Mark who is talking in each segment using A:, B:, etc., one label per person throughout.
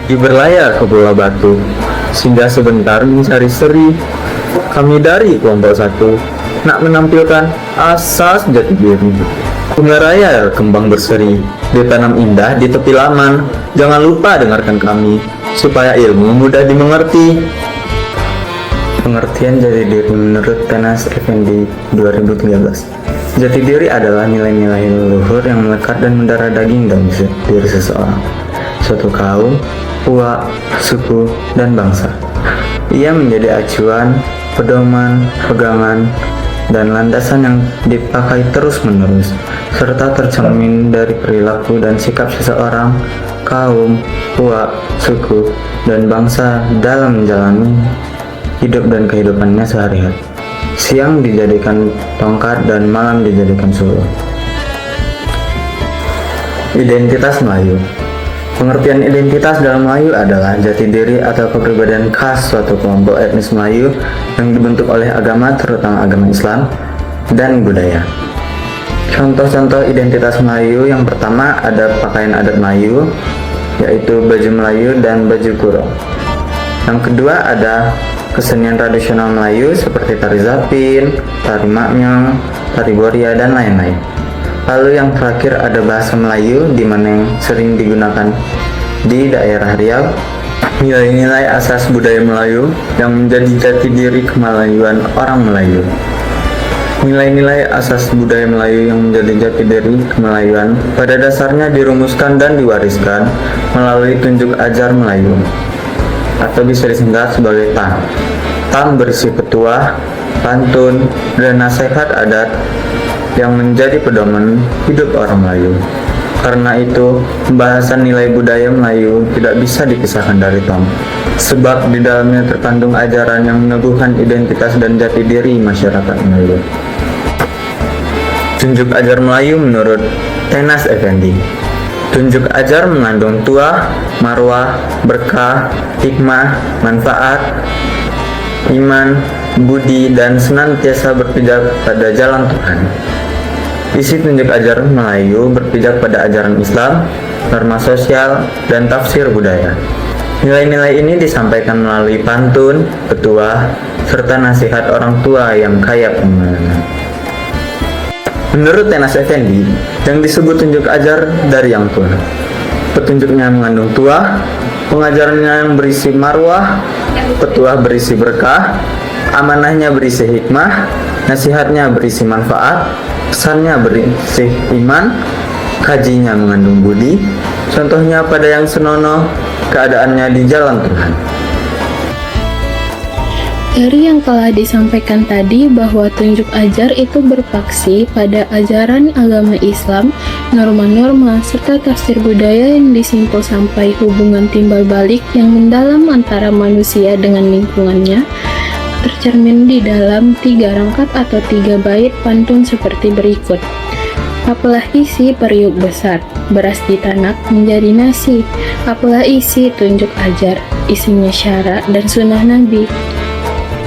A: Pergi berlayar ke Pulau Batu, singgah sebentar mencari seri. Kami dari kelompok satu nak menampilkan asas jati diri. Bunga raya kembang berseri, ditanam indah di tepi laman. Jangan lupa dengarkan kami, supaya ilmu mudah dimengerti. Pengertian jati diri menurut Tenas Effendi 2013. Jati diri adalah nilai-nilai leluhur yang melekat dan mendarah daging dalam diri seseorang, suatu kaum, uak, suku, dan bangsa. Ia menjadi acuan, pedoman, pegangan, dan landasan yang dipakai terus-menerus, serta tercermin dari perilaku dan sikap seseorang, kaum, uak, suku, dan bangsa dalam menjalani hidup dan kehidupannya sehari-hari. Siang dijadikan tongkat dan malam dijadikan suluh. Identitas Melayu. Pengertian identitas dalam Melayu adalah jati diri atau kepribadian khas suatu kelompok etnis Melayu yang dibentuk oleh agama, terutama agama Islam, dan budaya. Contoh-contoh identitas Melayu yang pertama ada pakaian adat Melayu, yaitu baju Melayu dan baju kurung. Yang kedua ada kesenian tradisional Melayu seperti tari zapin, tari maknyong, tari boria, dan lain-lain. Lalu yang terakhir ada bahasa Melayu di mana yang sering digunakan di daerah Riau. Nilai-nilai asas budaya Melayu yang menjadi jati diri kemelayuan orang Melayu. Nilai-nilai asas budaya Melayu yang menjadi jati diri kemelayuan pada dasarnya dirumuskan dan diwariskan melalui tunjuk ajar Melayu, atau bisa disingkat sebagai TAM. TAM berisi petuah, pantun, dan nasihat adat yang menjadi pedoman hidup orang Melayu. Karena itu, pembahasan nilai budaya Melayu tidak bisa dipisahkan dari TAM, sebab di dalamnya terkandung ajaran yang meneguhkan identitas dan jati diri masyarakat Melayu. Tunjuk ajar Melayu menurut Tenas Effendi. Tunjuk ajar mengandung tuah, marwah, berkah, hikmah, manfaat, iman, budi, dan senantiasa berpijak pada jalan Tuhan. Isi tunjuk ajar Melayu berpijak pada ajaran Islam, norma sosial, dan tafsir budaya. Nilai-nilai ini disampaikan melalui pantun, petuah, serta nasihat orang tua yang kaya pengalaman. Menurut Tenas Effendi, yang disebut tunjuk ajar dari yang tua. Petunjuknya mengandung tuah, pengajarannya yang berisi marwah, petuah berisi berkah, amanahnya berisi hikmah, nasihatnya berisi manfaat, pesannya berisi iman, kajinya mengandung budi, contohnya pada yang senonoh, keadaannya di jalan Tuhan.
B: Dari yang telah disampaikan tadi bahwa tunjuk ajar itu berpaksi pada ajaran agama Islam, norma-norma, serta tafsir budaya yang disimpul sampai hubungan timbal balik yang mendalam antara manusia dengan lingkungannya, tercermin di dalam 3 rangkap atau 3 bait pantun seperti berikut. Apalah isi periuk besar, beras ditanak menjadi nasi. Apalah isi tunjuk ajar, isinya syarak dan sunnah Nabi.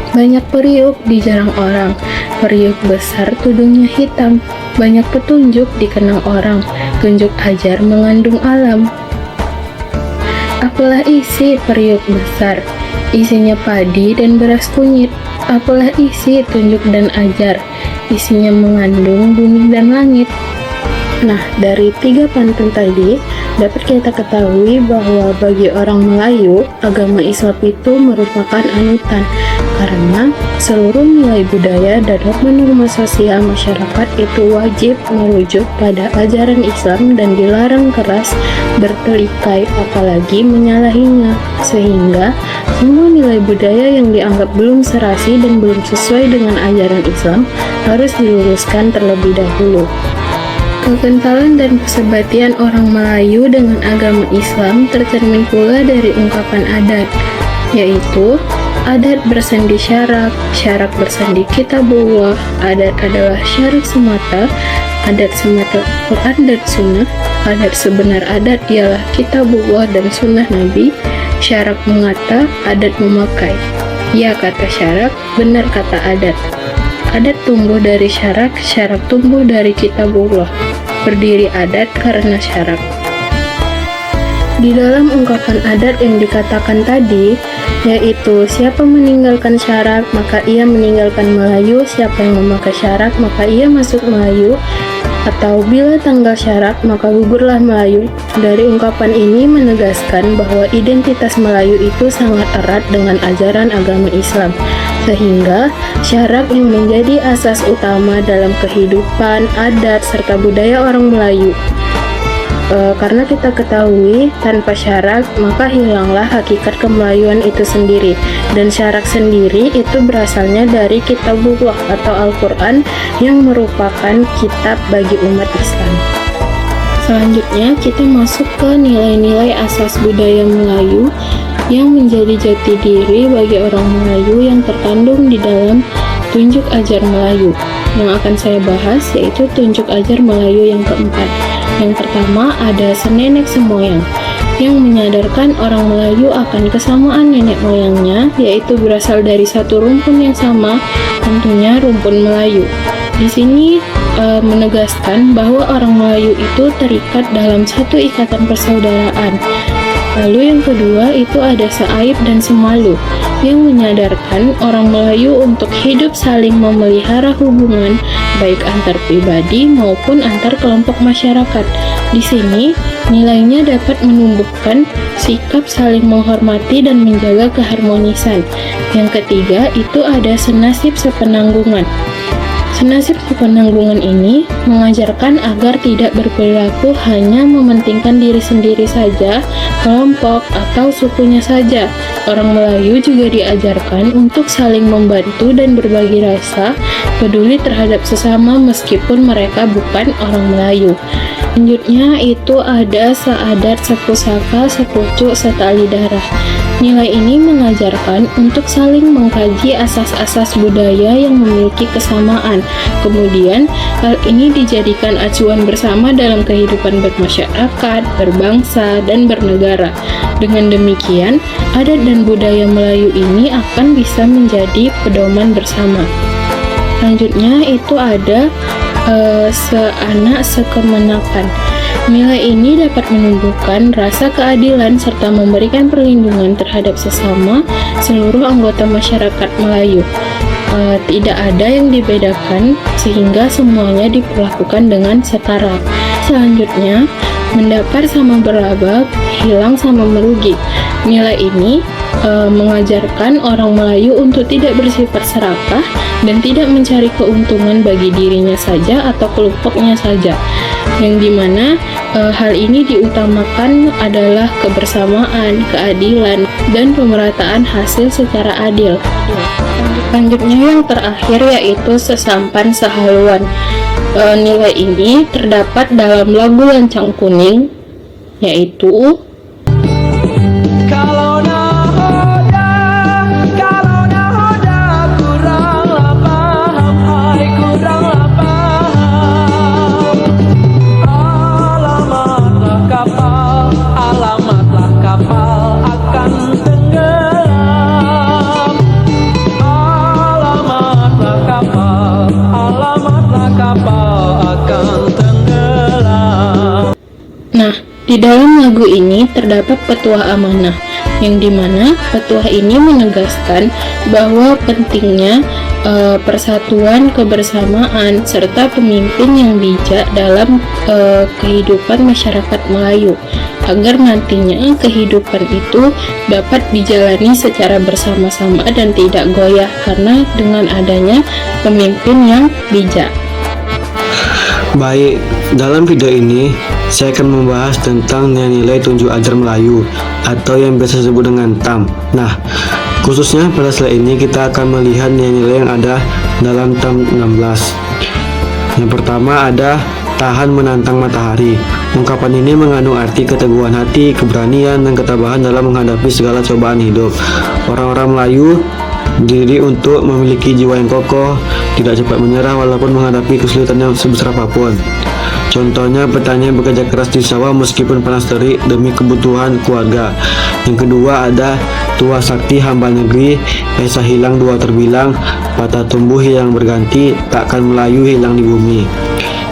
B: Banyak periuk dijarang orang, periuk besar tudungnya hitam. Banyak petunjuk dikenang orang, tunjuk ajar mengandung alam. Apalah isi periuk besar, isinya padi dan beras kunyit. Apalah isi tunjuk dan ajar, isinya mengandung bumi dan langit. Nah, dari 3 pantun tadi dapat kita ketahui bahwa bagi orang Melayu, agama Islam itu merupakan anutan karena seluruh nilai budaya dan norma sosial masyarakat itu wajib merujuk pada ajaran Islam dan dilarang keras bertelikai apalagi menyalahinya, sehingga semua nilai budaya yang dianggap belum serasi dan belum sesuai dengan ajaran Islam harus diluruskan terlebih dahulu. Kekentalan dan kesebatian orang Melayu dengan agama Islam tercermin pula dari ungkapan adat, yaitu adat bersandi syarak, syarak bersandi kitabullah. Adat adalah syarak semata, adat semata Quran dan sunnah. Adat sebenar adat ialah kitabullah dan sunnah Nabi. Syarak mengata, adat memakai. Ya kata syarak, benar kata adat. Adat tumbuh dari syarak, syarak tumbuh dari kitabullah. Berdiri adat karena syarak. Di dalam ungkapan adat yang dikatakan tadi, yaitu siapa meninggalkan syarak maka ia meninggalkan Melayu, siapa yang memakai syarak maka ia masuk Melayu, atau bila tanggal syarak maka gugurlah Melayu. Dari ungkapan ini menegaskan bahwa identitas Melayu itu sangat erat dengan ajaran agama Islam, sehingga syarak yang menjadi asas utama dalam kehidupan, adat, serta budaya orang Melayu. Karena kita ketahui tanpa syarak maka hilanglah hakikat kemelayuan itu sendiri, dan syarak sendiri itu berasalnya dari Kitabullah atau Al-Quran yang merupakan kitab bagi umat Islam. Selanjutnya kita masuk ke nilai-nilai asas budaya Melayu yang menjadi jati diri bagi orang Melayu yang terkandung di dalam tunjuk ajar Melayu. Yang akan saya bahas yaitu tunjuk ajar Melayu yang keempat. Yang pertama ada senenek semoyang, yang menyadarkan orang Melayu akan kesamaan nenek moyangnya, yaitu berasal dari satu rumpun yang sama, tentunya rumpun Melayu. Di sini menegaskan bahwa orang Melayu itu terikat dalam satu ikatan persaudaraan. Lalu yang kedua itu ada seaib dan semalu, yang menyadarkan orang Melayu untuk hidup saling memelihara hubungan baik antar pribadi maupun antar kelompok masyarakat. Di sini nilainya dapat menumbuhkan sikap saling menghormati dan menjaga keharmonisan. Yang ketiga itu ada senasib sepenanggungan. Senasib sepenanggungan ini mengajarkan agar tidak berperilaku hanya mementingkan diri sendiri saja, kelompok, atau sukunya saja. Orang Melayu juga diajarkan untuk saling membantu dan berbagi rasa, peduli terhadap sesama meskipun mereka bukan orang Melayu. Selanjutnya itu ada seadat, sepusaka, sepucuk, setali darah. Nilai ini mengajarkan untuk saling mengkaji asas-asas budaya yang memiliki kesamaan. Kemudian, hal ini dijadikan acuan bersama dalam kehidupan bermasyarakat, berbangsa, dan bernegara. Dengan demikian, adat dan budaya Melayu ini akan bisa menjadi pedoman bersama. Selanjutnya itu ada seanak sekemenakan. Nilai ini dapat menumbuhkan rasa keadilan serta memberikan perlindungan terhadap sesama seluruh anggota masyarakat Melayu. Tidak ada yang dibedakan sehingga semuanya diperlakukan dengan setara. Selanjutnya, mendapar sama berlaba, hilang sama merugi. Nilai ini mengajarkan orang Melayu untuk tidak bersifat serakah dan tidak mencari keuntungan bagi dirinya saja atau kelompoknya saja, yang dimana hal ini diutamakan adalah kebersamaan, keadilan, dan pemerataan hasil secara adil. Selanjutnya yang terakhir yaitu sesampan sehaluan. Nilai ini terdapat dalam lagu Lancang Kuning, yaitu di dalam lagu ini terdapat petuah amanah, yang dimana petuah ini menegaskan bahwa pentingnya persatuan, kebersamaan, serta pemimpin yang bijak dalam kehidupan masyarakat Melayu, agar nantinya kehidupan itu dapat dijalani secara bersama-sama dan tidak goyah karena dengan adanya pemimpin yang bijak.
C: Baik, dalam video ini saya akan membahas tentang nilai-nilai tunjuk ajar Melayu atau yang biasa disebut dengan TAM. Nah, khususnya pada slide ini kita akan melihat nilai-nilai yang ada dalam TAM 16. Yang pertama ada tahan menantang matahari. Ungkapan ini mengandung arti keteguhan hati, keberanian, dan ketabahan dalam menghadapi segala cobaan hidup. Orang-orang Melayu diri untuk memiliki jiwa yang kokoh, tidak cepat menyerah walaupun menghadapi kesulitan yang sebesar apapun. Contohnya, petani bekerja keras di sawah meskipun panas terik demi kebutuhan keluarga. Yang kedua ada tua sakti hamba negeri, esa hilang dua terbilang, patah tumbuh hilang berganti, takkan Melayu hilang di bumi.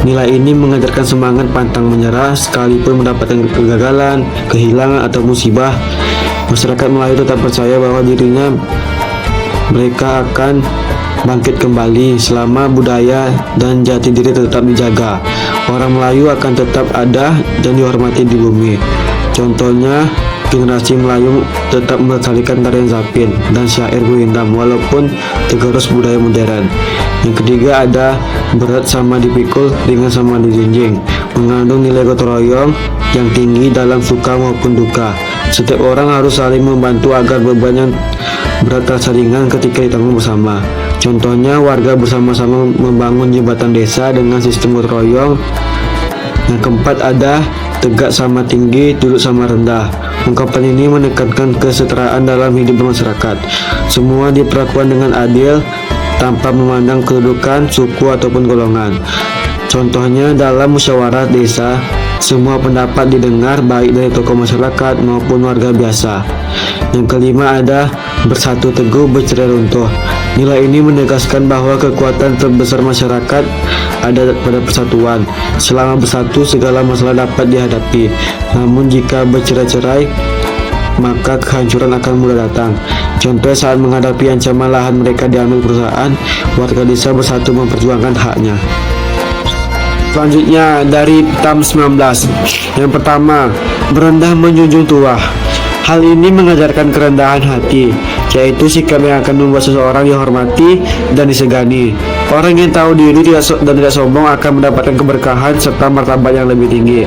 C: Nilai ini mengajarkan semangat pantang menyerah sekalipun mendapatkan kegagalan, kehilangan atau musibah. Masyarakat Melayu tetap percaya bahwa dirinya mereka akan bangkit kembali selama budaya dan jati diri tetap dijaga. Orang Melayu akan tetap ada dan dihormati di bumi. Contohnya, generasi Melayu tetap melestarikan tarian zapin dan syair guindam walaupun tergerus budaya modern. Yang ketiga ada berat sama dipikul, ringan sama dijunjung, mengandung nilai gotong royong yang tinggi dalam suka maupun duka. Setiap orang harus saling membantu agar beban yang berat terasa ringan ketika ditanggung bersama. Contohnya, warga bersama-sama membangun jembatan desa dengan sistem gotong royong. Yang keempat ada tegak sama tinggi, duduk sama rendah. Ungkapan ini menekankan kesetaraan dalam hidup bermasyarakat. Semua diperlakukan dengan adil tanpa memandang kedudukan, suku ataupun golongan. Contohnya dalam musyawarah desa, semua pendapat didengar baik dari tokoh masyarakat maupun warga biasa. Yang kelima ada bersatu teguh, bercerai runtuh. Nilai ini menegaskan bahwa kekuatan terbesar masyarakat ada pada persatuan. Selama bersatu, segala masalah dapat dihadapi. Namun jika bercerai-cerai, maka kehancuran akan mulai datang. Contoh saat menghadapi ancaman lahan mereka diambil perusahaan, warga desa bersatu memperjuangkan haknya. Selanjutnya dari TAM 19. Yang pertama, berendah menjunjung tua. Hal ini mengajarkan kerendahan hati, yaitu sikap yang akan membuat seseorang dihormati dan disegani. Orang yang tahu diri dan tidak sombong akan mendapatkan keberkahan serta martabat yang lebih tinggi.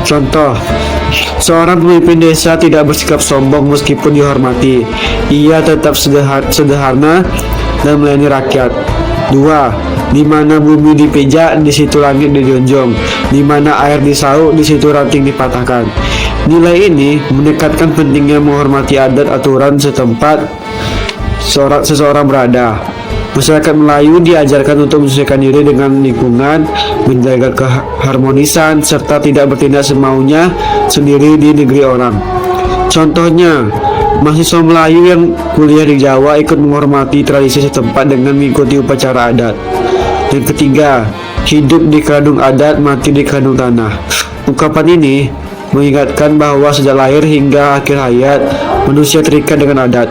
C: Contoh, seorang pemimpin desa tidak bersikap sombong meskipun dihormati. Ia tetap sederhana dan melayani rakyat. 2. Di mana bumi dipijak, di situ langit dijunjung. Di mana air disauk, di situ ranting dipatahkan. Nilai ini menekatkan pentingnya menghormati adat aturan setempat seseorang berada. Masyarakat Melayu diajarkan untuk menyesuaikan diri dengan lingkungan, menjaga keharmonisan, serta tidak bertindak semaunya sendiri di negeri orang. Contohnya, mahasiswa Melayu yang kuliah di Jawa ikut menghormati tradisi setempat dengan mengikuti upacara adat. Yang ketiga, hidup di kandung adat, mati di kandung tanah. Ungkapan ini mengingatkan bahwa sejak lahir hingga akhir hayat, manusia terikat dengan adat.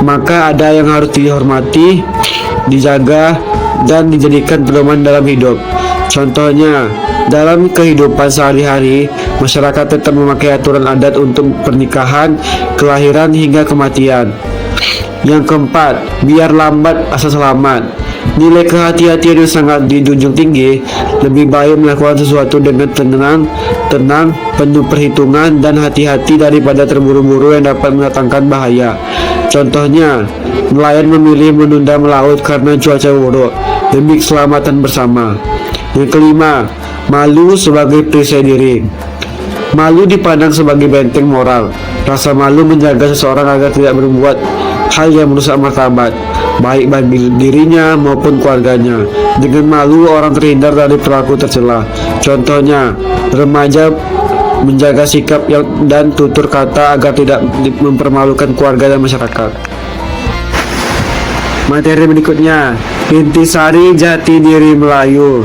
C: Maka ada yang harus dihormati, dijaga, dan dijadikan pedoman dalam hidup. Contohnya, dalam kehidupan sehari-hari, masyarakat tetap memakai aturan adat untuk pernikahan, kelahiran, hingga kematian. Yang keempat, biar lambat asal selamat. Nilai kehati-hatian yang sangat dijunjung tinggi. Lebih baik melakukan sesuatu dengan tenang, penuh perhitungan, dan hati-hati daripada terburu-buru yang dapat mendatangkan bahaya. Contohnya, nelayan memilih menunda melaut karena cuaca buruk demi keselamatan bersama. Yang kelima, malu sebagai perisai diri. Malu dipandang sebagai benteng moral. Rasa malu menjaga seseorang agar tidak berbuat hal yang merusak martabat, baik bagi dirinya maupun keluarganya. Dengan malu, orang terhindar dari perilaku tercela. Contohnya, remaja menjaga sikap dan tutur kata agar tidak mempermalukan keluarga dan masyarakat. Materi berikutnya, intisari jati diri Melayu.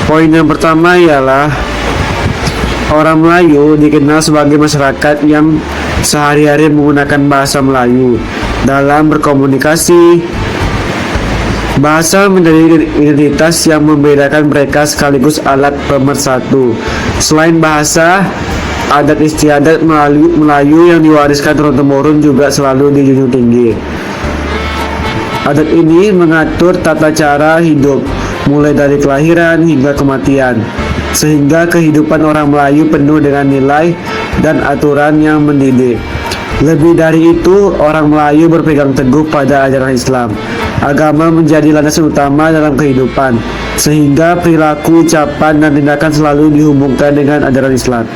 C: Poin yang pertama ialah orang Melayu dikenal sebagai masyarakat yang sehari-hari menggunakan bahasa Melayu dalam berkomunikasi. Bahasa menjadi identitas yang membedakan mereka sekaligus alat pemersatu. Selain bahasa, adat istiadat Melayu yang diwariskan turun-temurun juga selalu dijunjung tinggi. Adat ini mengatur tata cara hidup, mulai dari kelahiran hingga kematian, sehingga kehidupan orang Melayu penuh dengan nilai dan aturan yang mendidik. Lebih dari itu, orang Melayu berpegang teguh pada ajaran Islam. Agama menjadi landasan utama dalam kehidupan, sehingga perilaku, ucapan, dan tindakan selalu dihubungkan dengan ajaran Islam.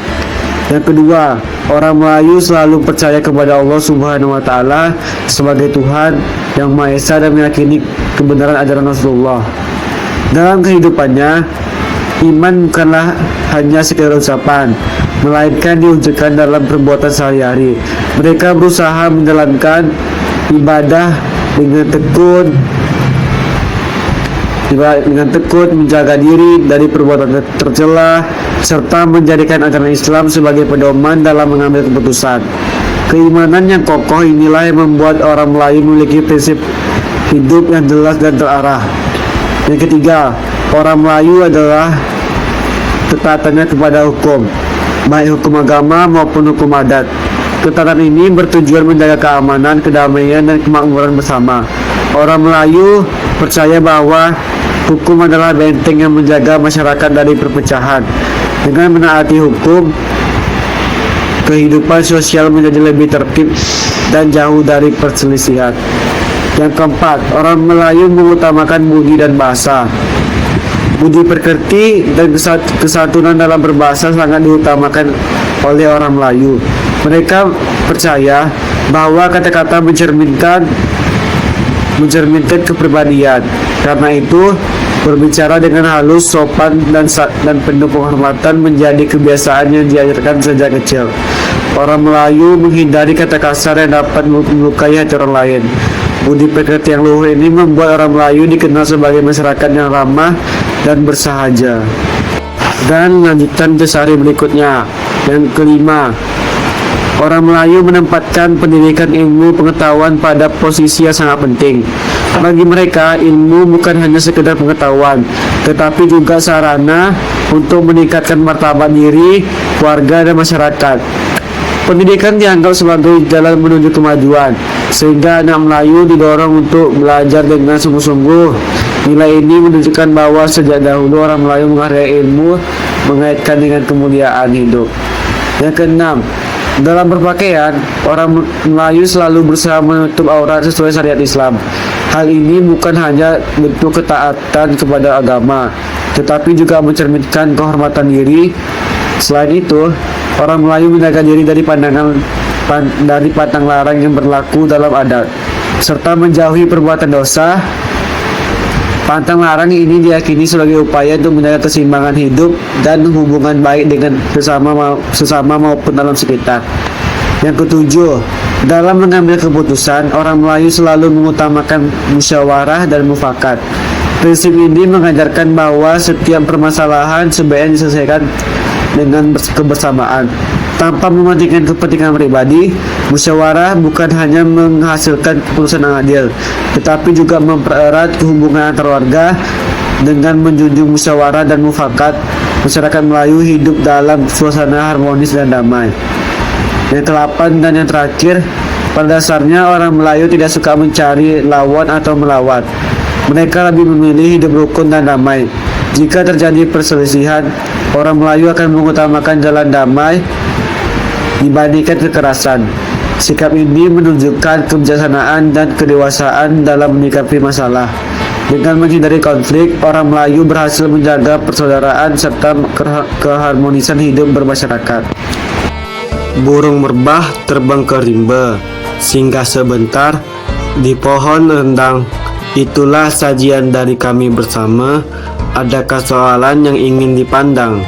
C: Yang kedua, orang Melayu selalu percaya kepada Allah Subhanahu wa Ta'ala sebagai Tuhan yang Maha Esa dan meyakini kebenaran ajaran Rasulullah. Dalam kehidupannya, iman bukanlah hanya sekedar ucapan, melainkan diwujudkan dalam perbuatan sehari-hari. Mereka berusaha menjalankan ibadah dengan tekun, dengan tekun menjaga diri dari perbuatan tercela serta menjadikan agama Islam sebagai pedoman dalam mengambil keputusan. Keimanan yang kokoh inilah yang membuat orang Melayu memiliki prinsip hidup yang jelas dan terarah. Yang ketiga, orang Melayu adalah ketaatannya kepada hukum, baik hukum agama maupun hukum adat. Ketaatan ini bertujuan menjaga keamanan, kedamaian, dan kemakmuran bersama. Orang Melayu percaya bahwa hukum adalah benteng yang menjaga masyarakat dari perpecahan. Dengan menaati hukum, kehidupan sosial menjadi lebih tertib dan jauh dari perselisihan. Yang keempat, orang Melayu mengutamakan budi dan bahasa. Budi pekerti dan kesatuan dalam berbahasa sangat diutamakan oleh orang Melayu. Mereka percaya bahwa kata-kata mencerminkan kepribadian. Karena itu, berbicara dengan halus, sopan, dan penuh penghormatan menjadi kebiasaan yang diajarkan sejak kecil. Orang Melayu menghindari kata kasar yang dapat melukai hati orang lain. Budi pekerti yang luhur ini membuat orang Melayu dikenal sebagai masyarakat yang ramah dan bersahaja. Dan lanjutan ke sehari berikutnya. Yang kelima, orang Melayu menempatkan pendidikan ilmu pengetahuan pada posisi yang sangat penting. Bagi mereka, ilmu bukan hanya sekedar pengetahuan, tetapi juga sarana untuk meningkatkan martabat diri, keluarga, dan masyarakat. Pendidikan dianggap sebagai jalan menuju kemajuan, sehingga anak Melayu didorong untuk belajar dengan sungguh-sungguh. Nilai ini menunjukkan bahwa sejak dahulu orang Melayu menghargai ilmu mengaitkan dengan kemuliaan hidup. Yang keenam, dalam berpakaian, orang Melayu selalu berusaha menutup aurat sesuai syariat Islam. Hal ini bukan hanya bentuk ketaatan kepada agama, tetapi juga mencerminkan kehormatan diri. Selain itu, orang Melayu menjaga diri dari pantang larang yang berlaku dalam adat, serta menjauhi perbuatan dosa. Pantang larang ini diyakini sebagai upaya untuk menjaga keseimbangan hidup dan hubungan baik dengan sesama maupun dalam sekitar. Yang ketujuh, dalam mengambil keputusan, orang Melayu selalu mengutamakan musyawarah dan mufakat. Prinsip ini mengajarkan bahwa setiap permasalahan sebaiknya diselesaikan dengan kebersamaan, tanpa mementingkan kepentingan pribadi. Musyawarah bukan hanya menghasilkan keputusan yang adil, tetapi juga mempererat hubungan antar warga. Dengan menjunjung musyawarah dan mufakat, masyarakat Melayu hidup dalam suasana harmonis dan damai. Yang ke-8 dan yang terakhir, pada dasarnya orang Melayu tidak suka mencari lawan atau melawan. Mereka lebih memilih hidup rukun dan damai. Jika terjadi perselisihan, orang Melayu akan mengutamakan jalan damai dibandingkan kekerasan. Sikap ini menunjukkan kebijaksanaan dan kedewasaan dalam menyikapi masalah. Dengan menghindari konflik, orang Melayu berhasil menjaga persaudaraan serta keharmonisan hidup bermasyarakat. Burung merbah terbang ke rimba, singgah sebentar di pohon rendang. Itulah sajian dari kami bersama. Adakah soalan yang ingin dipandang?